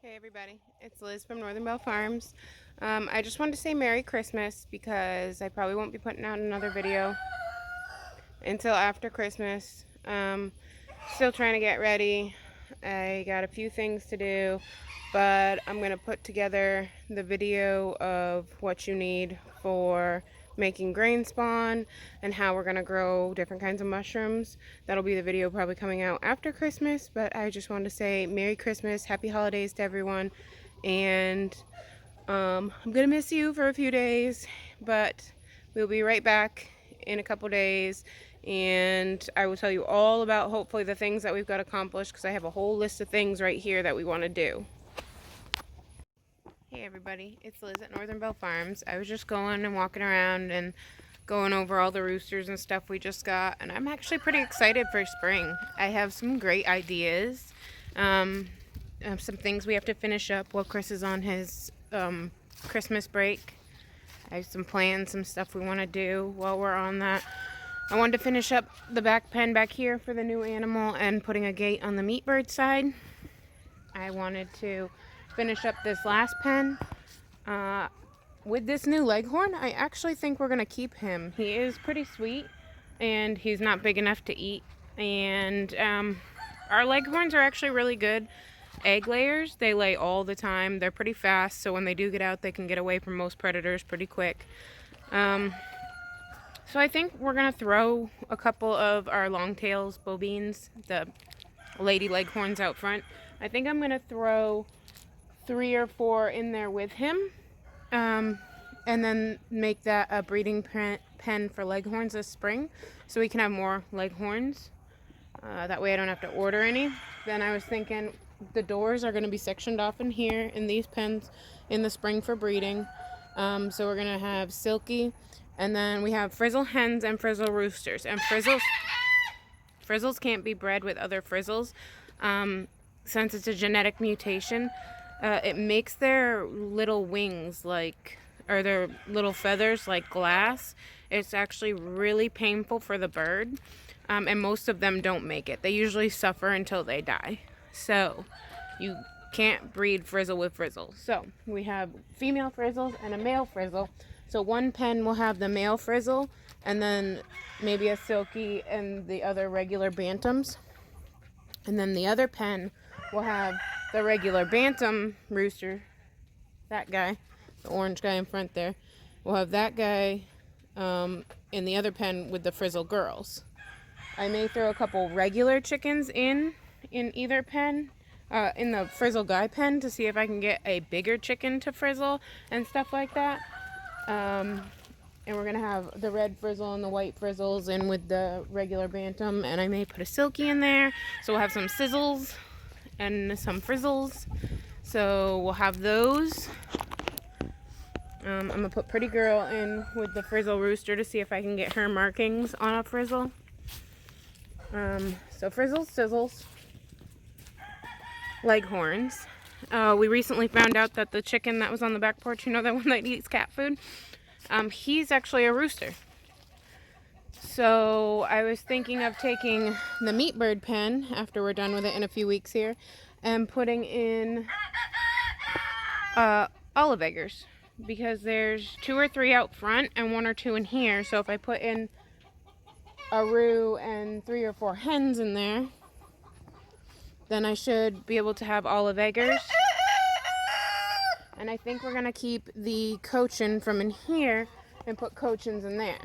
Hey everybody, it's Liz from Northern Bell Farms. I just wanted to say Merry Christmas because I probably won't be putting out another video until after Christmas. Still trying to get ready. I got a few things to do, but I'm going to put together the video of what you need for making grain spawn and how we're going to grow different kinds of mushrooms. That'll be the video probably coming out after Christmas, but I just wanted to say Merry Christmas, Happy Holidays to everyone, and I'm going to miss you for a few days, but we'll be right back in a couple days, and I will tell you all about hopefully the things that we've got accomplished because I have a whole list of things right here that we want to do. Hey everybody, it's Liz at Northern Bell Farms. I was just going and walking around and going over all the roosters and stuff we just got, and I'm actually pretty excited for spring. I have some great ideas, some things we have to finish up while Chris is on his Christmas break. I have some plans, some stuff we want to do while we're on that. I wanted to finish up the back pen back here for the new animal and putting a gate on the meat bird side. I wanted to finish up this last pen. With this new leghorn, I actually think we're going to keep him. He is pretty sweet and he's not big enough to eat. And our leghorns are actually really good egg layers. They lay all the time. They're pretty fast, so when they do get out, they can get away from most predators pretty quick. So I think we're going to throw a couple of our longtails, bovines, the lady leghorns out front. I think I'm going to throw 3 or 4 in there with him, and then make that a breeding pen for leghorns this spring so we can have more leghorns. That way I don't have to order any. Then I was thinking the doors are going to be sectioned off in here in these pens in the spring for breeding. So we're going to have Silky, and then we have frizzle hens and frizzle roosters. And frizzles can't be bred with other frizzles. Since it's a genetic mutation, it makes their little wings or their little feathers like glass. It's actually really painful for the bird, and most of them don't make it. They usually suffer until they die. So you can't breed frizzle with frizzle. So we have female frizzles and a male frizzle. So one pen will have the male frizzle and then maybe a Silky and the other regular bantams. And then the other pen will have the regular bantam rooster, that guy, the orange guy in front there. We'll have that guy in the other pen with the frizzle girls. I may throw a couple regular chickens in either pen, in the frizzle guy pen, to see if I can get a bigger chicken to frizzle and stuff like that. And we're going to have the red frizzle and the white frizzles in with the regular bantam, and I may put a Silky in there, so we'll have some sizzles and some frizzles. So we'll have those. I'm going to put Pretty Girl in with the frizzle rooster to see if I can get her markings on a frizzle. So frizzles, sizzles, leghorns. We recently found out that the chicken that was on the back porch, you know, that one that eats cat food, he's actually a rooster. So I was thinking of taking the meat bird pen after we're done with it in a few weeks here and putting in olive eggers, because there's 2 or 3 out front and 1 or 2 in here. So if I put in a roux and 3 or 4 hens in there, then I should be able to have olive eggers. And I think we're going to keep the cochin from in here and put cochins in there.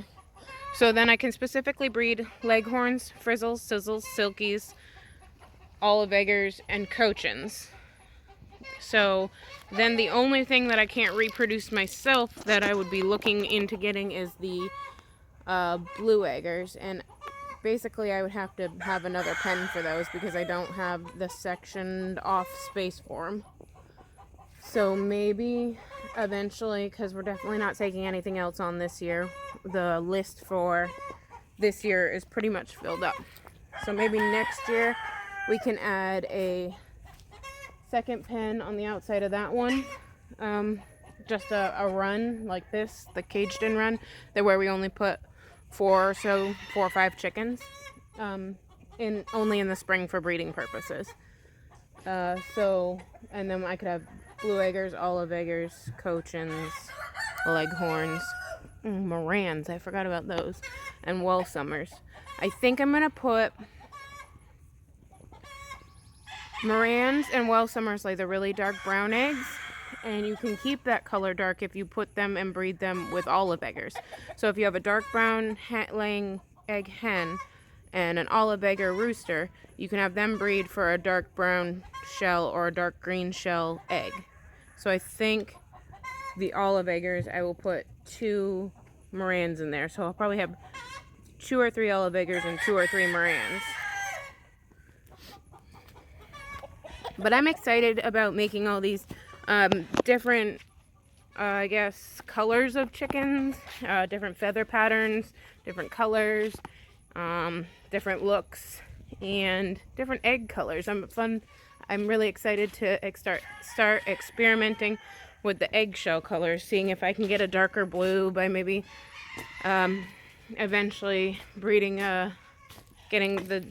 So then I can specifically breed leghorns, frizzles, sizzles, silkies, olive eggers, and cochins. So then the only thing that I can't reproduce myself that I would be looking into getting is the blue eggers. And basically I would have to have another pen for those because I don't have the sectioned off space for them. So maybe eventually, because we're definitely not taking anything else on this year, the list for this year is pretty much filled up. So maybe next year we can add a second pen on the outside of that one. Just a run like this, the caged in run, where we only put 4 or 5 chickens, only in the spring for breeding purposes. And then I could have blue eggers, olive eggers, cochins, leghorns, Morans, I forgot about those, and Welsumers. I think I'm going to put Morans and Welsumers lay the really dark brown eggs, and you can keep that color dark if you put them and breed them with olive eggers. So if you have a dark brown laying egg hen and an olive egger rooster, you can have them breed for a dark brown shell or a dark green shell egg. So I think the olive eggers, I will put 2 Morans in there. So I'll probably have 2 or 3 olive eggers and 2 or 3 Morans. But I'm excited about making all these different, I guess, colors of chickens, different feather patterns, different colors, different looks, and different egg colors. I'm really excited to start experimenting with the eggshell colors, seeing if I can get a darker blue by maybe eventually breeding getting the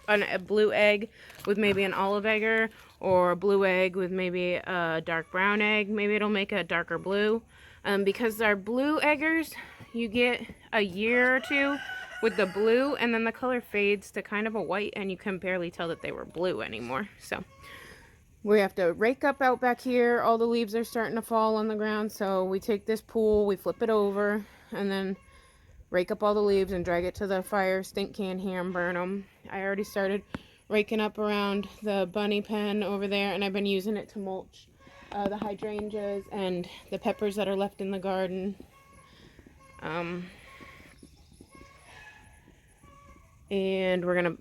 a blue egg with maybe an olive egger, or a blue egg with maybe a dark brown egg. Maybe it'll make a darker blue. Because our blue eggers, you get a year or 2 with the blue, and then the color fades to kind of a white, and you can barely tell that they were blue anymore. So we have to rake up out back here. All the leaves are starting to fall on the ground, so we take this pool, we flip it over, and then rake up all the leaves and drag it to the fire stink can here and burn them. I already started raking up around the bunny pen over there, and I've been using it to mulch the hydrangeas and the peppers that are left in the garden. And we're gonna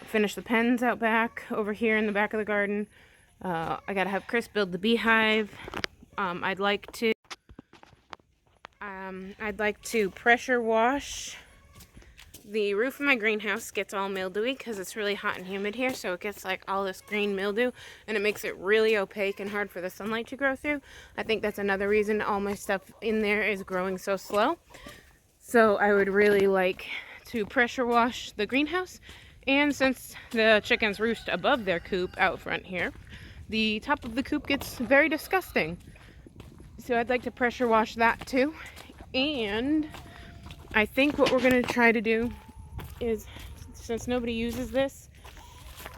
finish the pens out back over here in the back of the garden. I gotta have Chris build the beehive. I'd like to pressure wash the roof of my greenhouse. Gets all mildewy because it's really hot and humid here, so it gets like all this green mildew, and it makes it really opaque and hard for the sunlight to grow through. I think that's another reason all my stuff in there is growing so slow. So I would really like to pressure wash the greenhouse. And since the chickens roost above their coop out front here, the top of the coop gets very disgusting. So I'd like to pressure wash that too. And I think what we're going to try to do is, since nobody uses this,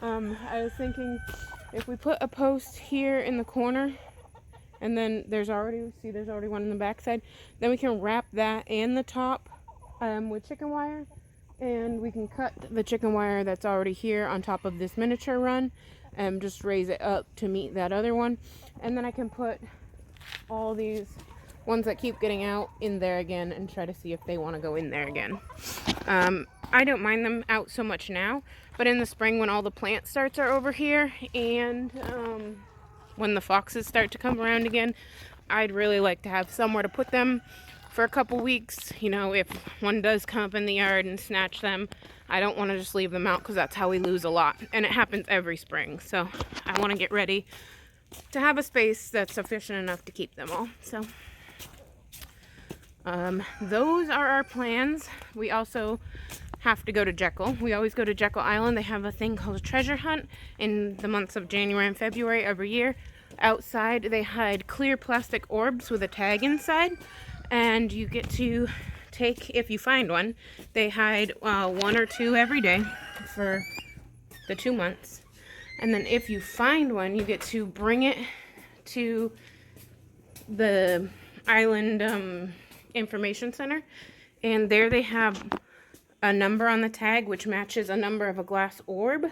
I was thinking if we put a post here in the corner, and then there's already one in the back side, then we can wrap that and the top with chicken wire, and we can cut the chicken wire that's already here on top of this miniature run and just raise it up to meet that other one. And then I can put all these ones that keep getting out in there again and try to see if they want to go in there again. I don't mind them out so much now, but in the spring when all the plant starts are over here, and when the foxes start to come around again, I'd really like to have somewhere to put them for a couple weeks. You know, if one does come up in the yard and snatch them, I don't want to just leave them out, because that's how we lose a lot, and it happens every spring. So I want to get ready to have a space that's sufficient enough to keep them all. So those are our plans. We also have to go to Jekyll. We always go to Jekyll Island. They have a thing called a treasure hunt in the months of January and February every year. Outside they hide clear plastic orbs with a tag inside, and you get to take, if you find one, they hide 1 or 2 every day for the 2 months. And then if you find one, you get to bring it to the island information center, and there they have a number on the tag which matches a number of a glass orb,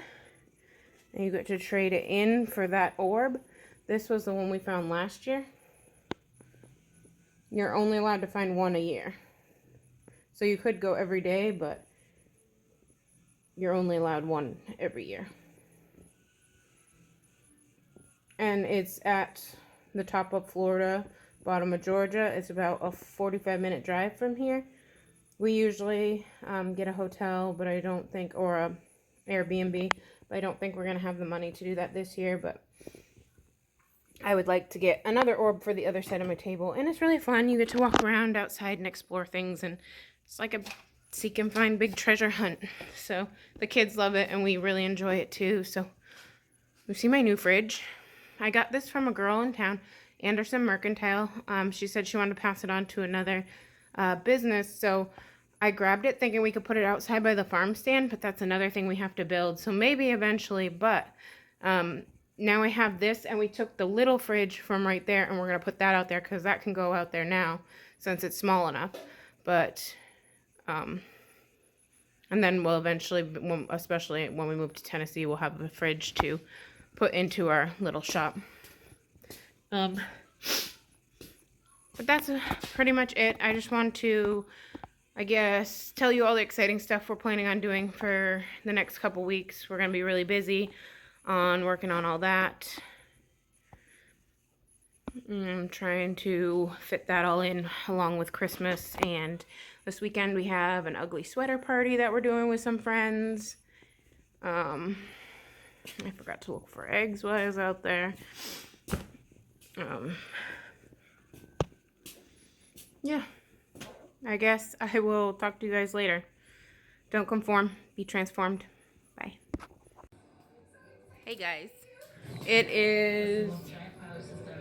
and you get to trade it in for that orb. This was the one we found last year. You're only allowed to find 1 a year, so you could go every day, but you're only allowed 1 every year. And it's at the top of Florida, bottom of Georgia. It's about a 45-minute drive from here. We usually get a hotel, but I don't think, or a Airbnb, but I don't think we're going to have the money to do that this year. But I would like to get another orb for the other side of my table, and it's really fun. You get to walk around outside and explore things, and it's like a seek and find big treasure hunt. So the kids love it, and we really enjoy it too. So You see my new fridge? I got this from a girl in town, Anderson Mercantile. She said she wanted to pass it on to another business, so I grabbed it thinking we could put it outside by the farm stand, but that's another thing we have to build, so maybe eventually, but now I have this, and we took the little fridge from right there, and we're going to put that out there, because that can go out there now, since it's small enough, but, and then we'll eventually, especially when we move to Tennessee, we'll have a fridge to put into our little shop. But that's pretty much it. I just want to, I guess, tell you all the exciting stuff we're planning on doing for the next couple weeks. We're going to be really busy on working on all that. I'm trying to fit that all in along with Christmas, and this weekend we have an ugly sweater party that we're doing with some friends. I forgot to look for eggs while I was out there. Yeah, I guess I will talk to you guys later. Don't conform, be transformed. Bye. Hey guys, it is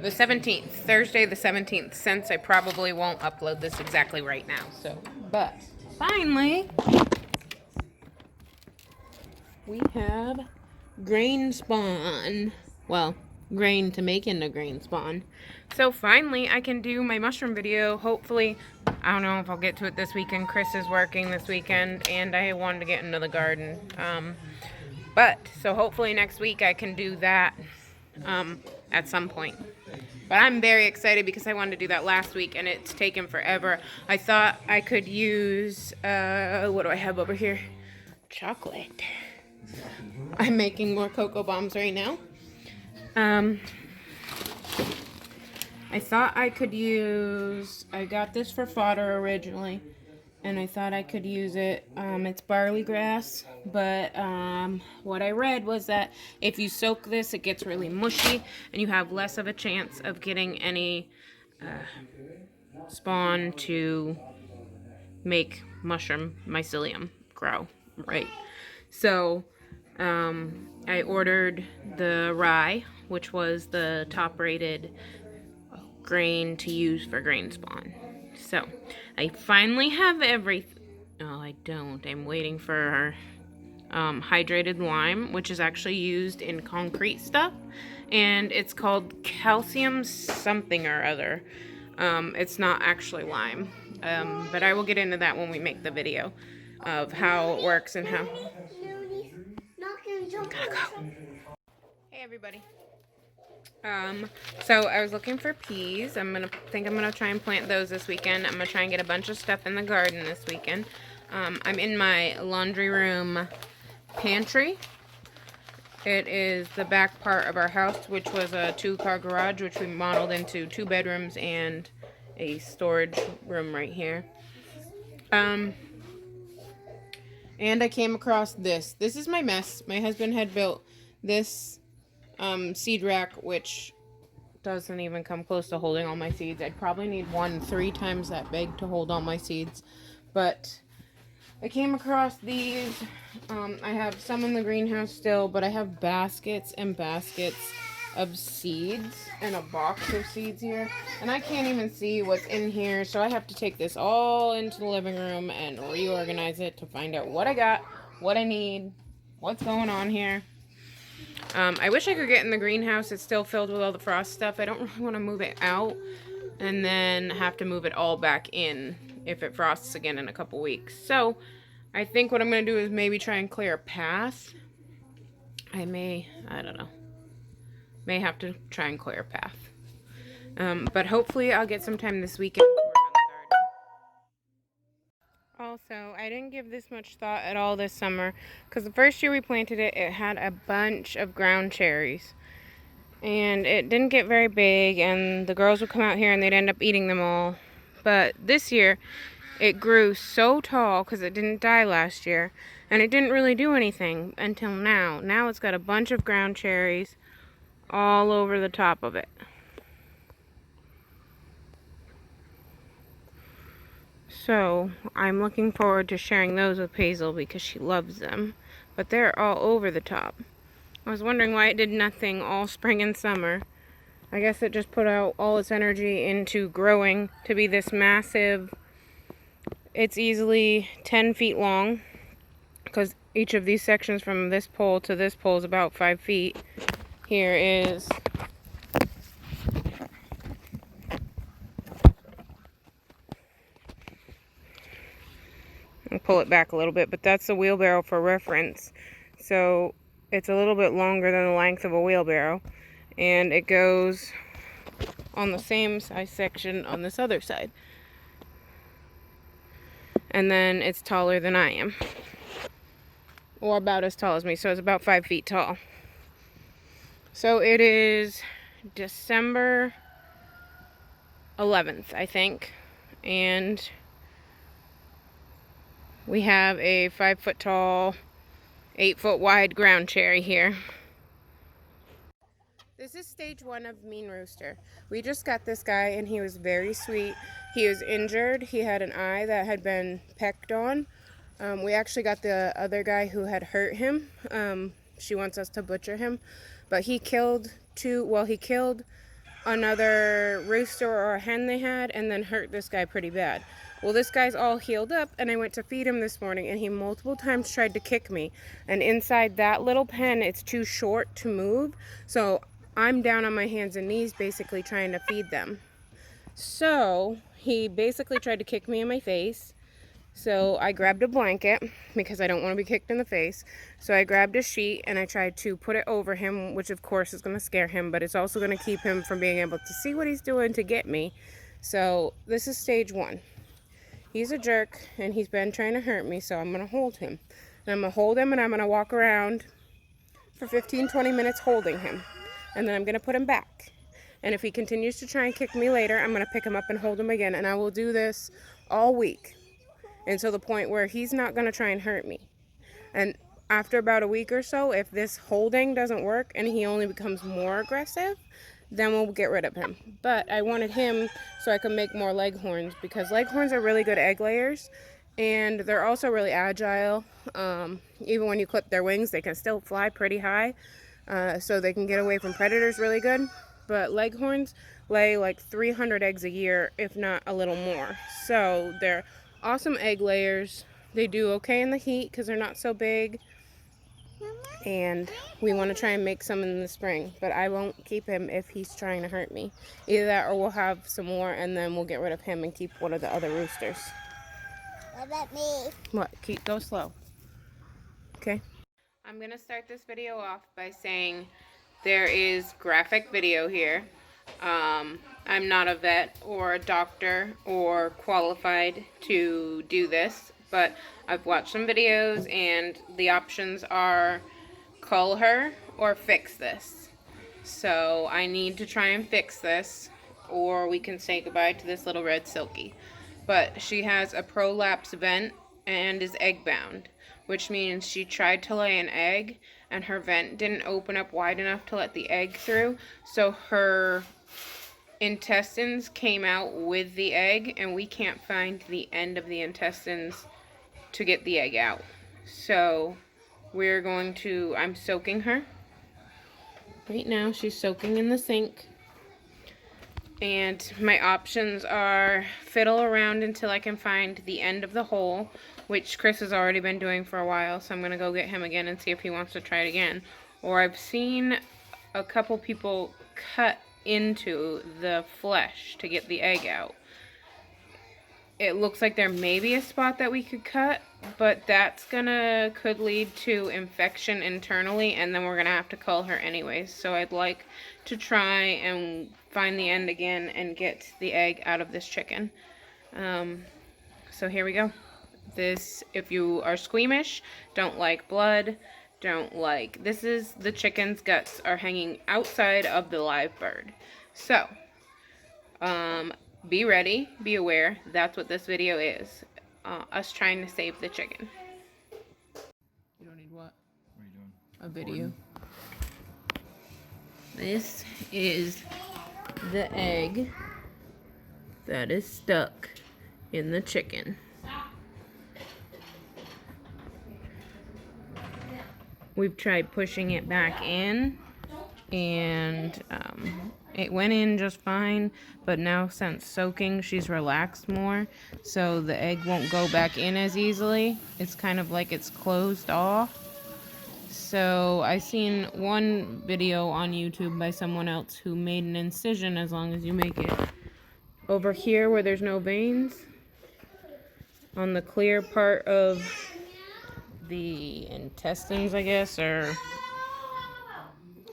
the 17th, Thursday the 17th, since I probably won't upload this exactly right now, so, but finally, we have grain spawn. Well, grain to make into grain spawn. So finally I can do my mushroom video. Hopefully, I don't know if I'll get to it this weekend. Chris is working this weekend, and I wanted to get into the garden. So hopefully next week I can do that at some point. But I'm very excited because I wanted to do that last week, and it's taken forever. I thought I could use, what do I have over here? Chocolate. I'm making more cocoa bombs right now. I thought I could use, I got this for fodder originally, and I thought I could use it, it's barley grass, but what I read was that if you soak this, it gets really mushy, and you have less of a chance of getting any spawn to make mushroom mycelium grow, right? So, I ordered the rye, which was the top-rated grain to use for grain spawn. So, I finally have everything. Oh, I don't. I'm waiting for hydrated lime, which is actually used in concrete stuff, and it's called calcium something or other. It's not actually lime, but I will get into that when we make the video of how it works and how. Gotta go. Hey everybody. So I was looking for peas. I'm gonna try and plant those this weekend. I'm gonna try and get a bunch of stuff in the garden this weekend. I'm in my laundry room pantry. It is the back part of our house, which was a 2-car garage, which we modeled into 2 bedrooms and a storage room right here. And I came across this. This is my mess. My husband had built this seed rack, which doesn't even come close to holding all my seeds. I'd probably need one 3 times that big to hold all my seeds. But I came across these. I have some in the greenhouse still, but I have baskets and baskets of seeds and a box of seeds here. And I can't even see what's in here, so I have to take this all into the living room and reorganize it to find out what I got, what I need, what's going on here. I wish I could get in the greenhouse. It's still filled with all the frost stuff. I don't really want to move it out and then have to move it all back in if it frosts again in a couple weeks. So I think what I'm going to do is maybe try and clear a path. I don't know. May have to try and clear a path. But hopefully I'll get some time this weekend to work on the garden. Also, I didn't give this much thought at all this summer, because the first year we planted it, it had a bunch of ground cherries. And it didn't get very big, and the girls would come out here and they'd end up eating them all. But this year, it grew so tall because it didn't die last year, and it didn't really do anything until now. Now it's got a bunch of ground cherries all over the top of it. So I'm looking forward to sharing those with Hazel because she loves them. But they're all over the top. I was wondering why it did nothing all spring and summer. I guess it just put out all its energy into growing to be this massive. It's easily 10 feet long because each of these sections from this pole to this pole is about 5 feet. Here is I'll pull it back a little bit, but that's the wheelbarrow for reference. So it's a little bit longer than the length of a wheelbarrow, and it goes on the same size section on this other side. And then it's taller than I am, or about as tall as me, so it's about 5 feet tall. So it is December 11th, I think, and we have a 5 foot tall, 8 foot wide ground cherry here. This is stage 1 of Mean Rooster. We just got this guy and he was very sweet. He was injured. He had an eye that had been pecked on. We actually got the other guy who had hurt him. She wants us to butcher him. But he killed he killed another rooster or a hen they had and then hurt this guy pretty bad. Well, this guy's all healed up, and I went to feed him this morning, and he multiple times tried to kick me. And inside that little pen, it's too short to move, so I'm down on my hands and knees basically trying to feed them. So he basically tried to kick me in my face. So I grabbed a blanket because I don't want to be kicked in the face. So I grabbed a sheet and I tried to put it over him, which of course is going to scare him, but it's also going to keep him from being able to see what he's doing to get me. So this is stage 1. He's a jerk and he's been trying to hurt me, so I'm going to hold him. And I'm going to hold him and I'm going to walk around for 15-20 minutes holding him. And then I'm going to put him back. And if he continues to try and kick me later, I'm going to pick him up and hold him again. And I will do this all week until the point where he's not going to try and hurt me. And after about a week or so, if this holding doesn't work and he only becomes more aggressive, then we'll get rid of him. But I wanted him so I could make more leghorns, because leghorns are really good egg layers and they're also really agile. Even when you clip their wings, they can still fly pretty high, so they can get away from predators really good. But leghorns lay like 300 eggs a year, if not a little more. So they're awesome egg layers. They do okay in the heat because they're not so big. And we want to try and make some in the spring, but I won't keep him if he's trying to hurt me. Either that or we'll have some more and then we'll get rid of him and keep one of the other roosters. What about me? What? Go slow. Okay. I'm going to start this video off by saying there is graphic video here. I'm not a vet or a doctor or qualified to do this, but I've watched some videos and the options are cull her or fix this. So I need to try and fix this, or we can say goodbye to this little red silky. But she has a prolapse vent and is egg bound, which means she tried to lay an egg and her vent didn't open up wide enough to let the egg through, so her intestines came out with the egg and we can't find the end of the intestines to get the egg out. So I'm soaking her. Right now she's soaking in the sink. And my options are fiddle around until I can find the end of the hole, which Chris has already been doing for a while, so I'm going to go get him again and see if he wants to try it again. Or I've seen a couple people cut into the flesh to get the egg out. It looks like there may be a spot that we could cut, but that's could lead to infection internally, and then we're gonna have to cull her anyways. So I'd like to try and find the end again and get the egg out of this chicken. So here we go. If you are squeamish, don't like blood, this is the chicken's guts are hanging outside of the live bird. So, be ready, be aware, that's what this video is. Us trying to save the chicken. You don't need what? What are you doing? A video. This is the egg that is stuck in the chicken. We've tried pushing it back in, and it went in just fine, but now since soaking, she's relaxed more, so the egg won't go back in as easily. It's kind of like it's closed off. So I seen one video on YouTube by someone else who made an incision, as long as you make it over here where there's no veins, on the clear part of the intestines, I guess, or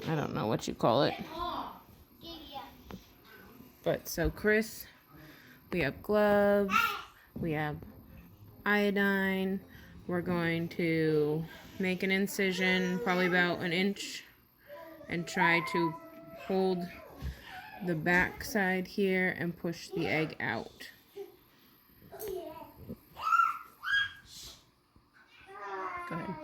I don't know what you call it. But so Chris, we have gloves, we have iodine. We're going to make an incision, probably about an inch, and try to hold the back side here and push the egg out. Go ahead.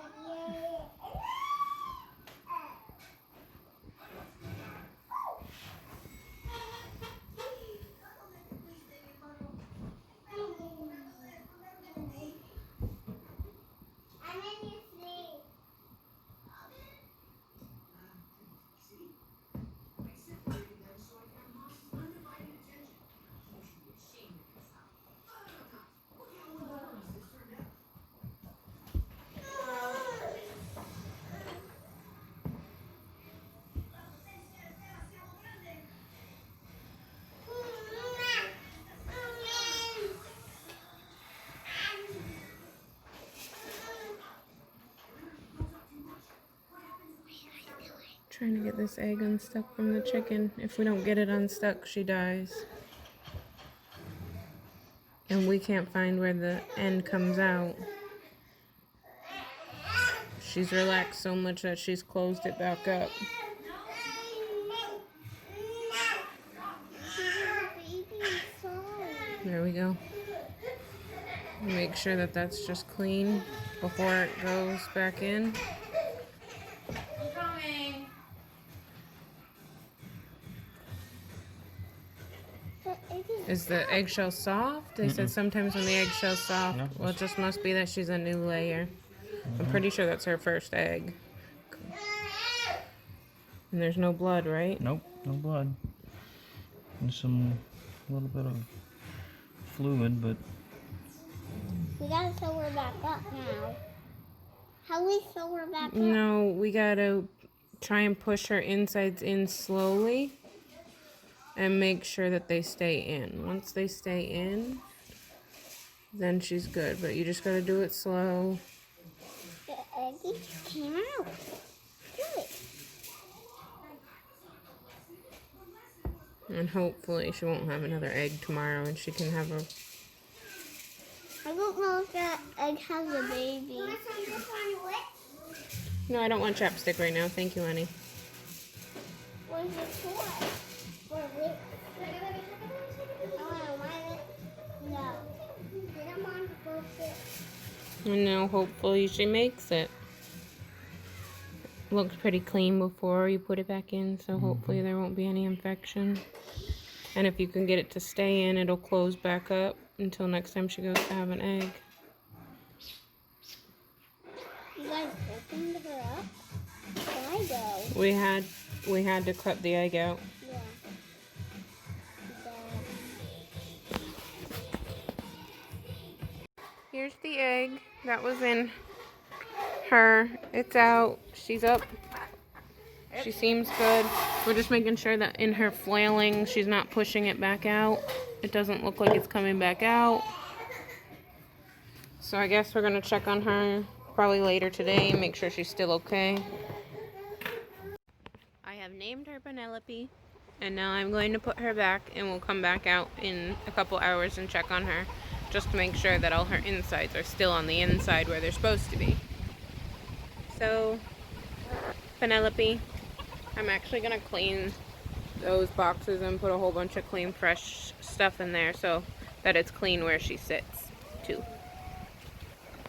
Trying to get this egg unstuck from the chicken. If we don't get it unstuck, she dies. And we can't find where the end comes out. She's relaxed so much that she's closed it back up. There we go. Make sure that that's just clean before it goes back in. Is the eggshell soft? They said sometimes when the eggshell's soft, No. well, it just must be that she's a new layer. I'm pretty sure that's her first egg. And there's no blood, right? Nope, no blood. And some little bit of fluid, but We gotta sew her back up now. How we sew her back up? No, we gotta try and push her insides in slowly and make sure that they stay in. Once they stay in, then she's good. But you just gotta do it slow. The egg came out. Good. And hopefully she won't have another egg tomorrow and she can have a... I don't know if that egg has a baby. No, I don't want chapstick right now. Thank you, honey. What is it for? For whip? No. I don't want to go sit. And now hopefully she makes it. Looked pretty clean before you put it back in, so hopefully there won't be any infection. And if you can get it to stay in, it'll close back up until next time she goes to have an egg. You guys opened her up? Why though? We had to cut the egg out. Yeah. Here's the egg that was in her. It's out. She's up. She seems good. We're just making sure that in her flailing, she's not pushing it back out. It doesn't look like it's coming back out. So I guess we're going to check on her probably later today and make sure she's still okay. I have named her Penelope, and now I'm going to put her back, and we'll come back out in a couple hours and check on her just to make sure that all her insides are still on the inside where they're supposed to be. So, Penelope, I'm actually going to clean those boxes and put a whole bunch of clean, fresh stuff in there so that it's clean where she sits, too.